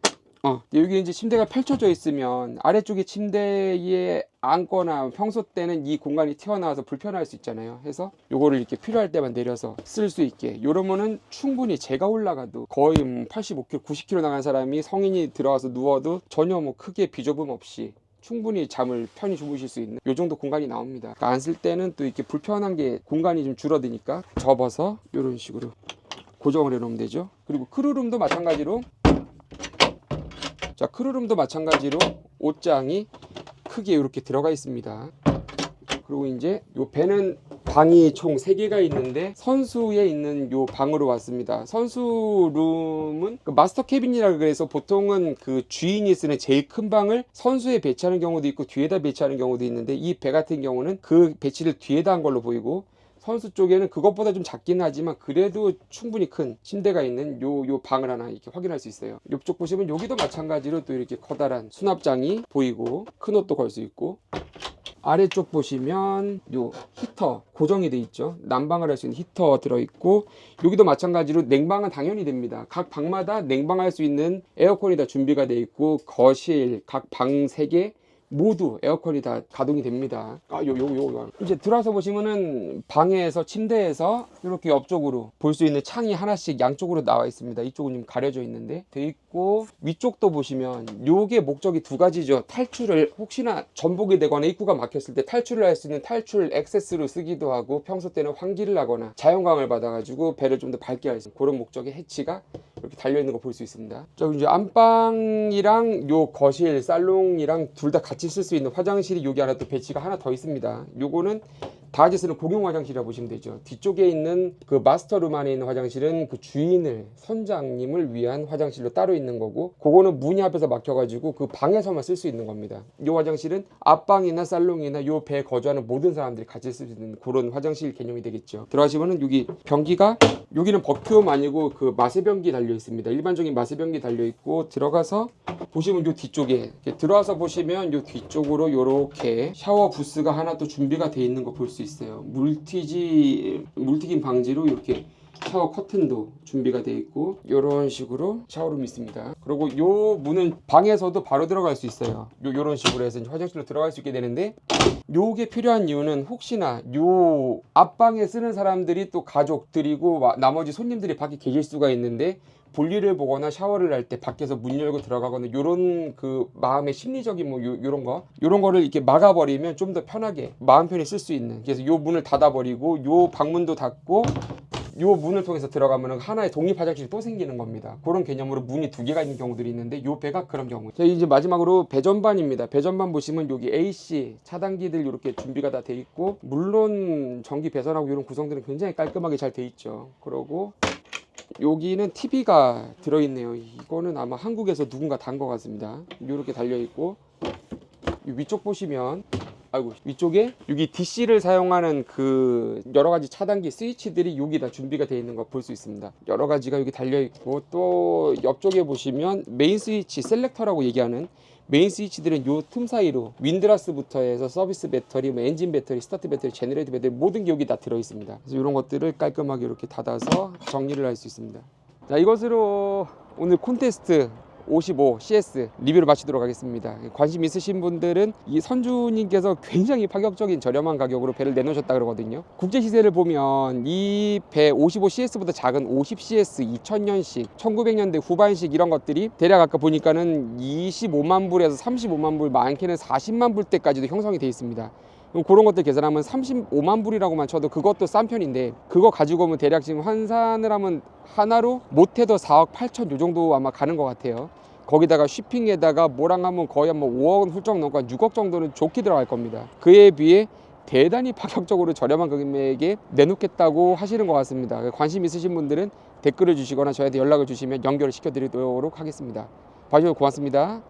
여기 이제 침대가 펼쳐져 있으면 아래쪽에 침대에 앉거나 평소 때는 이 공간이 튀어나와서 불편할 수 있잖아요. 해서 요거를 이렇게 필요할 때만 내려서 쓸 수 있게, 요러면은 충분히 제가 올라가도 거의 85kg, 90kg 나간 사람이 성인이 들어와서 누워도 전혀 뭐 크게 비좁음 없이 충분히 잠을 편히 주무실 수 있는 요 정도 공간이 나옵니다. 그러니까 안 쓸 때는 또 이렇게 불편한 게 공간이 좀 줄어드니까 접어서 요런 식으로 고정을 해 놓으면 되죠. 그리고 크루룸도 마찬가지로, 자, 크루룸도 마찬가지로 옷장이 크게 이렇게 들어가 있습니다. 그리고 이제 요 배는 방이 총 3개가 있는데 선수에 있는 요 방으로 왔습니다. 선수룸은 그 마스터 캐빈이라 그래서 보통은 그 주인이 쓰는 제일 큰 방을 선수에 배치하는 경우도 있고 뒤에다 배치하는 경우도 있는데, 이 배 같은 경우는 그 배치를 뒤에다 한 걸로 보이고, 선수 쪽에는 그것보다 좀 작긴 하지만 그래도 충분히 큰 침대가 있는 요 방을 하나 이렇게 확인할 수 있어요. 이쪽 보시면 여기도 마찬가지로 또 이렇게 커다란 수납장이 보이고 큰 옷도 걸 수 있고, 아래쪽 보시면 요 히터 고정이 돼 있죠. 난방을 할 수 있는 히터 들어있고, 여기도 마찬가지로 냉방은 당연히 됩니다. 각 방마다 냉방할 수 있는 에어컨이 다 준비가 돼 있고, 거실 각 방 3개 모두 에어컨이 다 가동이 됩니다. 이제 들어와서 보시면은 방에서, 침대에서 이렇게 옆쪽으로 볼 수 있는 창이 하나씩 양쪽으로 나와 있습니다. 이쪽은 좀 가려져 있는데 돼 있고, 위쪽도 보시면 요게 목적이 2가지죠. 탈출을 혹시나 전복이 되거나 입구가 막혔을 때 탈출을 할 수 있는 탈출 액세스로 쓰기도 하고, 평소 때는 환기를 하거나 자연광을 받아가지고 배를 좀 더 밝게 할 수 있는 그런 목적의 해치가 이렇게 달려있는 거 볼 수 있습니다. 저 이제 안방이랑 요 거실, 살롱이랑 둘 다 같이 쓸 수 있는 화장실이 여기 하나 또 배치가 하나 더 있습니다. 요거는 다 같이 쓰는 공용 화장실이라고 보시면 되죠. 뒤쪽에 있는 그 마스터룸 안에 있는 화장실은 그 주인을, 선장님을 위한 화장실로 따로 있는 거고, 그거는 문이 앞에서 막혀가지고 그 방에서만 쓸 수 있는 겁니다. 이 화장실은 앞방이나 살롱이나 요 배에 거주하는 모든 사람들이 같이 쓸 수 있는 그런 화장실 개념이 되겠죠. 들어가시면은 여기 변기가, 여기는 버큐움 아니고 그 마세변기 달려 있습니다. 일반적인 마세변기 달려 있고, 들어가서 보시면 요 뒤쪽에 들어와서 보시면 요 뒤쪽으로 요렇게 샤워 부스가 하나 또 준비가 돼 있는 거 볼 수 있어요. 물튀김 방지로 이렇게 샤워 커튼도 준비가 되어 있고 이런 식으로 샤워룸이 있습니다. 그리고 요 문은 방에서도 바로 들어갈 수 있어요. 요런 식으로 해서 이제 화장실로 들어갈 수 있게 되는데, 요게 필요한 이유는 혹시나 요 앞방에 쓰는 사람들이 또 가족들이고 나머지 손님들이 밖에 계실 수가 있는데, 볼일을 보거나 샤워를 할 때 밖에서 문 열고 들어가거나 요런 그 마음의 심리적인 뭐 요런 거를 이렇게 막아버리면 좀 더 편하게 마음 편히 쓸 수 있는, 그래서 요 문을 닫아버리고 요 방문도 닫고 요 문을 통해서 들어가면 하나의 독립 화장실이 또 생기는 겁니다. 그런 개념으로 문이 두 개가 있는 경우들이 있는데, 요 배가 그런 경우. 자, 이제 마지막으로 배전반입니다. 배전반 보시면 여기 AC 차단기들 이렇게 준비가 다 돼 있고, 물론 전기 배선하고 이런 구성들은 굉장히 깔끔하게 잘 돼 있죠. 그러고 여기는 TV가 들어있네요. 이거는 아마 한국에서 누군가 단 것 같습니다. 이렇게 달려 있고, 위쪽 보시면 위쪽에 여기 DC를 사용하는 그 여러 가지 차단기 스위치들이 여기 다 준비가 되어 있는 거 볼 수 있습니다. 여러 가지가 여기 달려 있고, 또 옆쪽에 보시면 메인 스위치 셀렉터라고 얘기하는 메인 스위치들은 요 틈 사이로 윈드라스부터 해서 서비스 배터리, 뭐 엔진 배터리, 스타트 배터리, 제너레이터 배터리 모든 게 여기 다 들어 있습니다. 그래서 이런 것들을 깔끔하게 이렇게 닫아서 정리를 할 수 있습니다. 자, 이것으로 오늘 콘테스트 55 CS 리뷰를 마치도록 하겠습니다. 관심 있으신 분들은 이 선주님께서 굉장히 파격적인 저렴한 가격으로 배를 내놓으셨다 그러거든요. 국제 시세를 보면 이 배 55 CS보다 작은 50 CS 2000년식 1900년대 후반식 이런 것들이 대략 아까 보니까는 25만 불에서 35만 불, 많게는 40만 불대까지도 형성이 되어 있습니다. 그런 것들 계산하면 35만 불이라고만 쳐도 그것도 싼 편인데, 그거 가지고 오면 대략 지금 환산을 하면 하나로 못해도 4억 8천 요 정도 아마 가는 것 같아요. 거기다가 쉬핑에다가 뭐랑 하면 거의 한 뭐 5억은 훌쩍 넘고 6억 정도는 좋게 들어갈 겁니다. 그에 비해 대단히 파격적으로 저렴한 금액에 내놓겠다고 하시는 것 같습니다. 관심 있으신 분들은 댓글을 주시거나 저희한테 연락을 주시면 연결을 시켜드리도록 하겠습니다. 봐주셔서 고맙습니다.